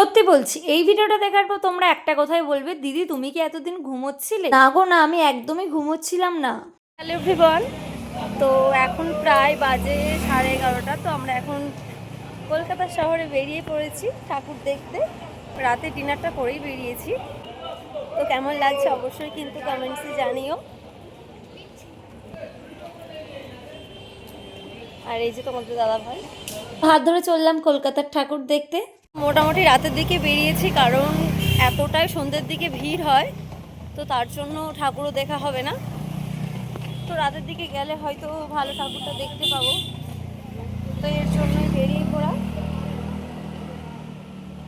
সত্যি বলছি, এই ভিডিওটা দেখার পর তোমরা একটা কথাই বলবে, দিদি তুমি কি এতদিন ঘুমোচ্ছিলে? না গো না, আমি একদমই ঘুমোচ্ছিলাম না। হ্যালো এভরিওয়ান, তো এখন প্রায় বাজে 11:30। তো আমরা এখন কলকাতা শহরে বেরিয়ে পড়েছি ঠাকুর দেখতে। রাতে ডিনারটা করেই বেরিয়েছি। তো কেমন লাগছে অবশ্যই কিন্তু কমেন্টসে জানিও। আর এই যে তোমাদের দাদা ভাই, হাত ধরে চললাম কলকাতার ঠাকুর দেখতে। মোটামুটি রাতের দিকে বেরিয়েছি, কারণ এতটাই সন্ধ্যের দিকে ভিড় হয়, তো তার জন্য ঠাকুরও দেখা হবে না। তো রাতের দিকে গেলে হয়তো ভালো ঠাকুরটা দেখতে পাবো, তো এর জন্যই বেরিয়ে পড়া।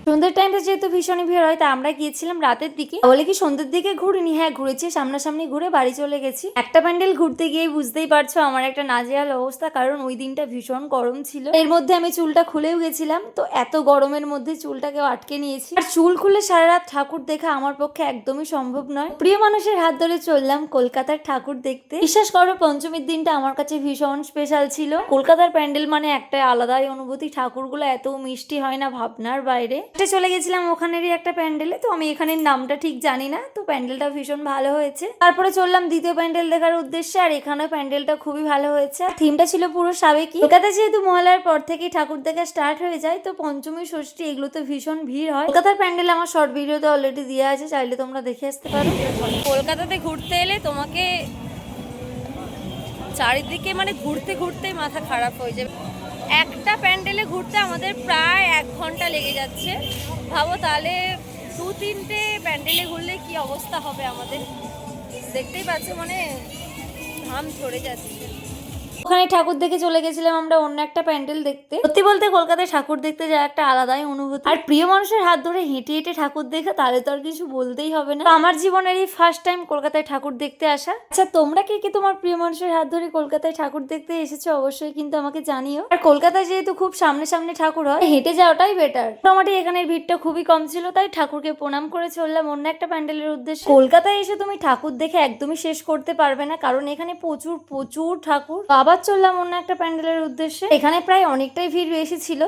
সন্ধ্যের টাইমটা যেহেতু ভীষণই ভিড় হয়, তা আমরা গিয়েছিলাম রাতের দিকে। বলে কি সন্ধ্যের দিকে ঘুরিনি, হ্যাঁ ঘুরেছি, সামনাসামনি ঘুরে বাড়ি চলে গেছি। একটা প্যান্ডেল ঘুরতে গিয়ে বুঝতেই পারছো আমার একটা নাজেহাল অবস্থা, কারণ ওই দিনটা ভীষণ গরম ছিল। এর মধ্যে আমি চুলটা খুলেও গেছিলাম, তো এত গরমের মধ্যে চুলটাকেও আটকে নিয়েছি। আর চুল খুলে সারা রাত ঠাকুর দেখা আমার পক্ষে একদমই সম্ভব নয়। প্রিয় মানুষের হাত ধরে চললাম কলকাতার ঠাকুর দেখতে। বিশ্বাস করো, পঞ্চমীর দিনটা আমার কাছে ভীষণ স্পেশাল ছিল। কলকাতার প্যান্ডেল মানে একটা আলাদাই অনুভূতি। ঠাকুরগুলো এত মিষ্টি হয় না ভাবনার বাইরে। চলে গেছিলাম ওখানেরই একটা প্যান্ডেলে, তো আমি এখানের নামটা ঠিক জানি না, তো প্যান্ডেলটা ভীষণ ভালো হয়েছে। তারপরে চললাম দ্বিতীয় প্যান্ডেল দেখার উদ্দেশ্যে, আর এখানেও প্যান্ডেলটা খুবই ভালো হয়েছে। থিমটা ছিল পুরো সাবেকি। কলকাতায় যেহেতু মহালয়ার পর থেকেই ঠাকুর দেখা স্টার্ট হয়ে যায়, তো পঞ্চমী ষষ্ঠী এগুলোতে ভীষণ ভিড় হয়। কলকাতার প্যান্ডেল আমার শর্ট ভিডিওতে অলরেডি দেওয়া আছে, চাইলে তোমরা দেখে আসতে পারো। কলকাতাতে ঘুরতে এলে তোমাকে চারিদিকে মানে ঘুরতে ঘুরতে মাথা খারাপ হয়ে যাবে। একটা প্যান্ডেলে ঘুরতে আমাদের প্রায় 1 ঘন্টা লেগে যাচ্ছে। ভাবো তাহলে 2-3টে প্যান্ডেলে ঘুরলে কি অবস্থা হবে আমাদের, দেখতেই পাচ্ছ, মানে ঘাম ঝরে যাচ্ছে। ওখানে ঠাকুর দেখে চলে গেছিলাম আমরা অন্য একটা প্যান্ডেল দেখতে। সত্যি বলতে কলকাতায় ঠাকুর দেখতে যা একটা আলাদাই অনুভূতি। আর প্রিয় মানুষের হাত ধরে হেঁটে হেঁটে ঠাকুর দেখা, তাহলে তো আর কিছু বলতেই হবে না। আমার জীবনের এই ফার্স্ট টাইম কলকাতায় ঠাকুর দেখতে আসা। আচ্ছা তোমরা কে কে তোমার প্রিয় মানুষের হাত ধরে কলকাতায় ঠাকুর দেখতে এসেছো অবশ্যই কিন্তু আমাকে জানিও। আর কলকাতায় যেহেতু খুব সামনে সামনে ঠাকুর হয়, হেঁটে যাওয়াটাই বেটার। মোটামুটি এখানের ভিড়টা খুবই কম ছিল, তাই ঠাকুরকে প্রণাম করে চললাম অন্য একটা প্যান্ডেলের উদ্দেশ্যে। কলকাতায় এসে তুমি ঠাকুর দেখে একদমই শেষ করতে পারবে না, কারণ এখানে প্রচুর প্রচুর ঠাকুর। আবার চললাম অন্য একটা প্যান্ডেলের উদ্দেশ্যে। এখানে প্রায় অনেকটাই ভিড় বেশি ছিল।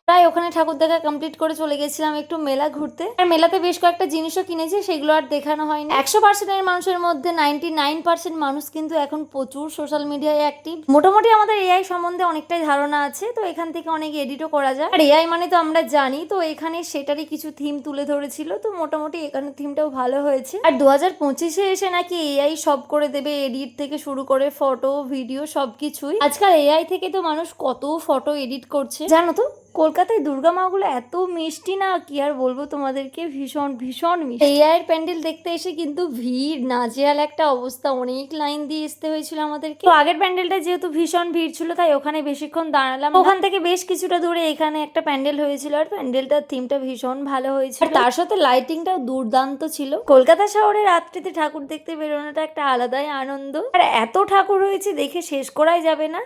প্রায় ওখানে ঠাকুর দেখা কমপ্লিট করে চলে গেছিলাম একটু মেলা ঘুরতে। আর মেলাতে বেশ কয়েকটা জিনিসও কিনেছি, সেগুলো আর দেখানো হয়নি। 100%-এর মানুষের মধ্যে 99% মানুষ কিন্তু এখন প্রচুর সোশ্যাল মিডিয়ায় অ্যাক্টিভ। মোটামুটি আমাদের এআই সম্বন্ধে অনেকটাই ধারণা আছে, তো এখান থেকে অনেক এডিটও করা যায়। আর এআই মানে তো আমরা জানি, তো এখানে সেটারই কিছু থিম তুলে ধরেছিল, তো মোটামুটি এখানে থিমটাও ভালো হয়েছে। আর 2025-এ এসে নাকি এআই সব করে দেবে, এডিট থেকে শুরু করে ফটো ভিডিও সবকিছুই। আজকাল এআই থেকে তো মানুষ কত ফটো এডিট করছে জানো তো। কলকাতায় দুর্গা মাগুলো এত মিষ্টি না, কি আর বলবো তোমাদেরকে, ভীষণ ভীষণ মিষ্টি। এআই এর প্যান্ডেল দেখতে এসে কিন্তু ভিড় নাজেহাল একটা অবস্থা, অনেক লাইন দিয়ে আসতে হয়েছিল আমাদেরকে। তো আগের প্যান্ডেলটা যেহেতু ভীষণ ভিড় ছিল, তাই ওখানে বেশিক্ষণ দাঁড়ালাম। ওখান থেকে বেশ কিছুটা দূরে এখানে একটা প্যান্ডেল হয়েছিল, আর প্যান্ডেলটার থিমটা ভীষণ ভালো হয়েছিল, আর তার সাথে লাইটিংটাও দুর্দান্ত ছিল। কলকাতা শহরে রাত্রিতে ঠাকুর দেখতে বেরোনোটা একটা আলাদাই আনন্দ। আর এত ঠাকুর হয়েছে দেখে শেষ করাই যাবে না।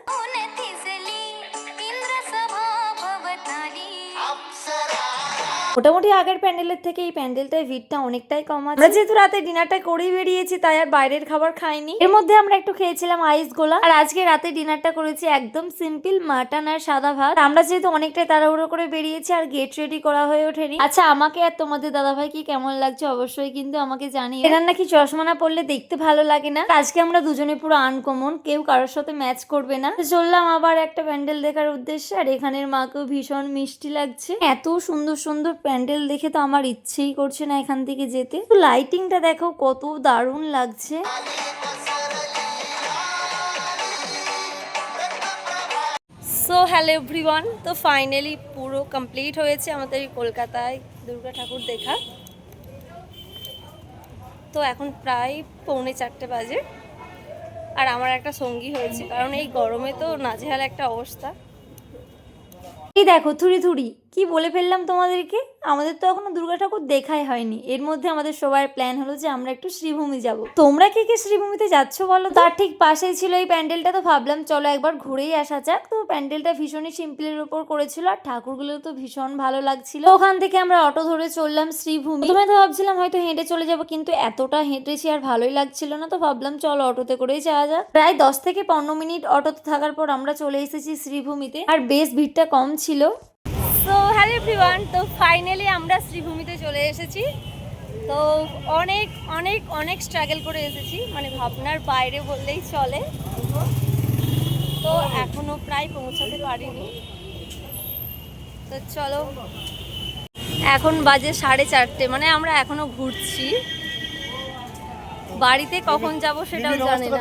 মোটামুটি আগের প্যান্ডেলের থেকে এই প্যান্ডেলটায় ভিড়টা অনেকটাই কম আছে। আমরা যেহেতু রাতে ডিনারটা করেই বেরিয়েছি, তাই আর বাইরের খাবার খাইনি। এর মধ্যে আমরা একটু খেয়েছিলাম আইস গোলা। আর আজকে রাতে ডিনারটা করেছি একদম সিম্পল, মাটন আর সাদা ভাত। আমরা যেহেতু অনেকটাই তাড়াহুড়ো করে বেরিয়েছি, আর গেট রেডি করা হয়ে ওঠেনি। আচ্ছা আমাকে আর তোমাদের দাদাভাই কি কেমন লাগছে অবশ্যই কিন্তু আমাকে জানিও। এনার নাকি চশমা না পড়লে দেখতে ভালো লাগে না। আজকে আমরা দুজনে পুরো আনকমন, কেউ কারোর সাথে ম্যাচ করবে না। চললাম আবার একটা প্যান্ডেল দেখার উদ্দেশ্যে, আর এখানের মাকেও ভীষণ মিষ্টি লাগছে। এত সুন্দর সুন্দর প্যান্ডেল দেখে তো আমার ইচ্ছেই করছে না এখান থেকে যেতে। লাইটিংটা দেখো কত দারুণ লাগছে। সো হ্যালো এভরিওয়ান, তো ফাইনালি পুরো কমপ্লিট হয়েছে আমাদের কলকাতায় দুর্গা ঠাকুর দেখা। তো এখন প্রায় 3:45 বাজে, আর আমার একটা সঙ্গী হয়েছে, কারণ এই গরমে তো নাজেহাল একটা অবস্থা। এই দেখো থুড়ি থুড়ি কি বলে ফেললাম তোমাদেরকে। আমাদের তো এখনো দুর্গা ঠাকুর দেখাই হয়নি। এর মধ্যে আমাদের সবার প্ল্যান হলো যে আমরা একটু শ্রীভূমি যাব। তোমরা কে কে শ্রীভূমিতে যাচ্ছ বলো? তার ঠিক পাশেই ছিল এই প্যান্ডেলটা, তো ভাবলাম চলো একবার ঘুরেই আসা যাক। তো প্যান্ডেলটা ভীষণই সিম্পলের উপর করেছিল আর ঠাকুরগুলো তো ভীষণ ভালো লাগছিল। ওখান থেকে আমরা অটো ধরে চললাম শ্রীভূমি। প্রথমে তো ভাবছিলাম হয়তো হেঁটে চলে যাব, কিন্তু এতটা হেঁটেছি আর ভালোই লাগছিল না, তো ভাবলাম চলো অটোতে করেই যাওয়া যাক। প্রায় 10 থেকে 15 মিনিট অটোতে থাকার পর আমরা চলে এসেছি শ্রীভূমিতে, আর বেশ ভিড়টা কম ছিল। তো হ্যালো এভরিওয়ান, তো ফাইনালি আমরা শ্রীভূমিতে চলে এসেছি। তো অনেক অনেক অনেক স্ট্রাগল করে এসেছি, মানে ভাবনার বাইরে বললেই চলে। তো এখনো প্রায় পৌঁছাতে পারিনি। তো চলো, এখন বাজে 4:30, মানে আমরা এখনো ঘুরছি। বাড়িতে কখন যাব সেটাও জানি না।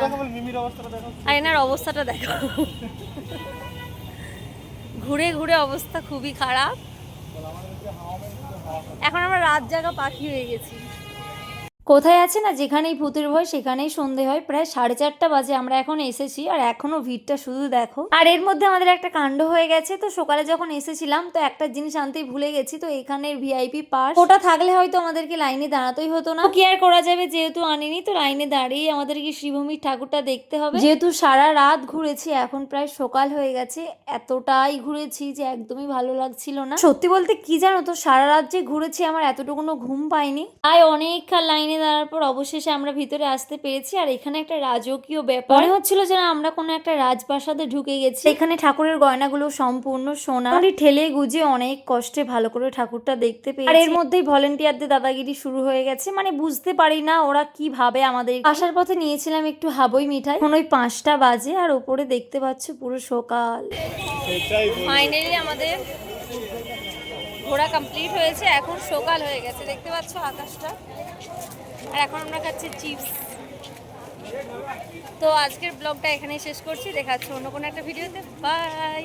আর এনার অবস্থাটা দেখো, ঘুরে ঘুরে অবস্থা খুবই খারাপ। এখন আমরা রাত জাগা পাখি হয়ে গেছি। কোথায় আছে না, যেখানেই ভূতের ভয় সেখানেই সন্ধে হয়। প্রায় 4:30 বাজে আমরা এখন এসেছি, আর এখনো ভিড়টা শুধু দেখো। আর এর মধ্যে আমাদের একটা কাণ্ড হয়ে গেছে। তো সকালে যখন এসেছিলাম তো একটা জিনিস আনতেই ভুলে গেছি। তো এখানের ভিআইপি পাস, ওটা থাকলে হয়তো আমাদেরকে লাইনে দাঁড়াতেই হতো না। কি আর করা যাবে, যেহেতু আনিনি তো লাইনে দাঁড়িয়ে আমাদেরকে শ্রীভূমির ঠাকুরটা দেখতে হবে। যেহেতু সারা রাত ঘুরেছি, এখন প্রায় সকাল হয়ে গেছে, এতটাই ঘুরেছি যে একদমই ভালো লাগছিল না। সত্যি বলতে কি জানো তো, সারা রাত যে ঘুরেছি আমার এতটুকুনো ঘুম পাইনি। তাই অনেকক্ষণ লাইনে দাঁড়ার পর অবশেষে আমরা ভিতরে আসতে পেরেছি। আর এখানে একটা রাজকীয় ব্যাপার মনে হচ্ছিল যেন আমরা কোনো একটা রাজপ্রাসাদে ঢুকে গেছি। এখানে ঠাকুরের গয়নাগুলো সম্পূর্ণ সোনা। ঠেলে গুজে অনেক কষ্টে ভালো করে ঠাকুরটা দেখতে পেয়েছি। আর এর মধ্যেই ভলেন্টিয়ারদের দাদাগিরি শুরু হয়ে গেছে, মানে বুঝতে পারি না ওরা কিভাবে আমাদের। আসার পথে নিয়েছিলাম একটু হাবই মিঠাই। এখন ওই 5টা বাজে, আর ওপরে দেখতে পাচ্ছ পুরো সকাল। ফাইনালি আমাদের ঘোরা কমপ্লিট হয়েছে, এখন সকাল হয়ে গেছে, দেখতে পাচ্ছ আকাশটা। আর এখন আমরা খাচ্ছি চিপস। তো আজকের ব্লগটা এখানেই শেষ করছি, দেখাচ্ছি অন্য কোনো একটা ভিডিওতে। বাই।